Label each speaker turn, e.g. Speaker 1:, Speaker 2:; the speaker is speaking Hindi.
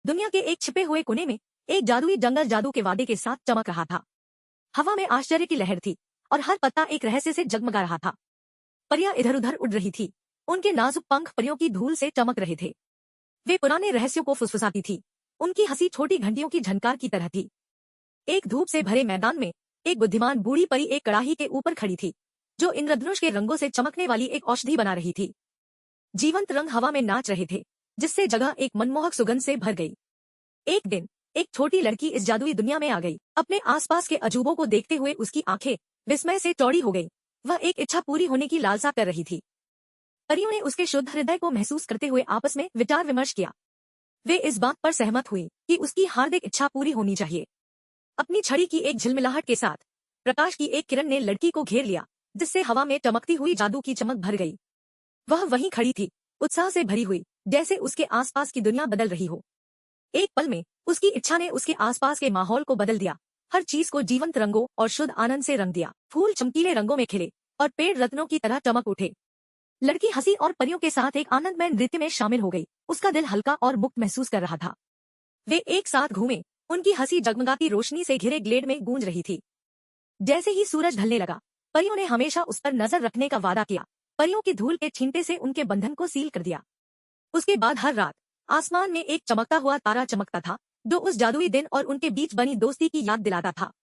Speaker 1: दुनिया के एक छिपे हुए कोने में एक जादुई जंगल जादू के वादे के साथ चमक रहा था। हवा में आश्चर्य की लहर थी और हर पत्ता एक रहस्य से जगमगा रहा था। परियां इधर उधर उड़ रही थी। उनके नाजुक पंख परियों की धूल से चमक रहे थे। वे पुराने रहस्यों को फुसफुसाती थी। उनकी हंसी छोटी घंटियों की झनकार की तरह थी। एक धूप से भरे मैदान में एक बुद्धिमान बूढ़ी परी एक कड़ाही के ऊपर खड़ी थी, जो इंद्रधनुष के रंगों से चमकने वाली एक औषधि बना रही थी। जीवंत रंग हवा में नाच रहे थे, जिससे जगह एक मनमोहक सुगंध से भर गई। एक दिन एक छोटी लड़की इस जादुई दुनिया में आ गई। अपने आसपास के अजूबों को देखते हुए उसकी आंखें विस्मय से चौड़ी हो गईं। वह एक इच्छा पूरी होने की लालसा कर रही थी। परियों ने उसके शुद्ध हृदय को महसूस करते हुए आपस में विचार विमर्श किया। वे इस बात पर सहमत हुई कि उसकी हार्दिक इच्छा पूरी होनी चाहिए। अपनी छड़ी की एक झिलमिलाहट के साथ प्रकाश की एक किरण ने लड़की को घेर लिया, जिससे हवा में चमकती हुई जादू की चमक भर गई। वह वहीं खड़ी थी, उत्साह से भरी हुई, जैसे उसके आसपास की दुनिया बदल रही हो। एक पल में उसकी इच्छा ने उसके आसपास के माहौल को बदल दिया। हर चीज को जीवंत रंगों और शुद्ध आनंद से रंग दिया। फूल चमकीले रंगों में खिले और पेड़ रत्नों की तरह चमक उठे। लड़की हंसी और परियों के साथ एक आनंदमय नृत्य में शामिल हो गई। उसका दिल हल्का और मुक्त महसूस कर रहा था। वे एक साथ घूमे। उनकी हंसी जगमगाती रोशनी से घिरे ग्लेड में गूंज रही थी। जैसे ही सूरज ढलने लगा, परियों ने हमेशा उस पर नजर रखने का वादा किया। परियों की धूल के छींटे से उनके बंधन को सील कर दिया। उसके बाद हर रात आसमान में एक चमकता हुआ तारा चमकता था, जो उस जादुई दिन और उनके बीच बनी दोस्ती की याद दिलाता था।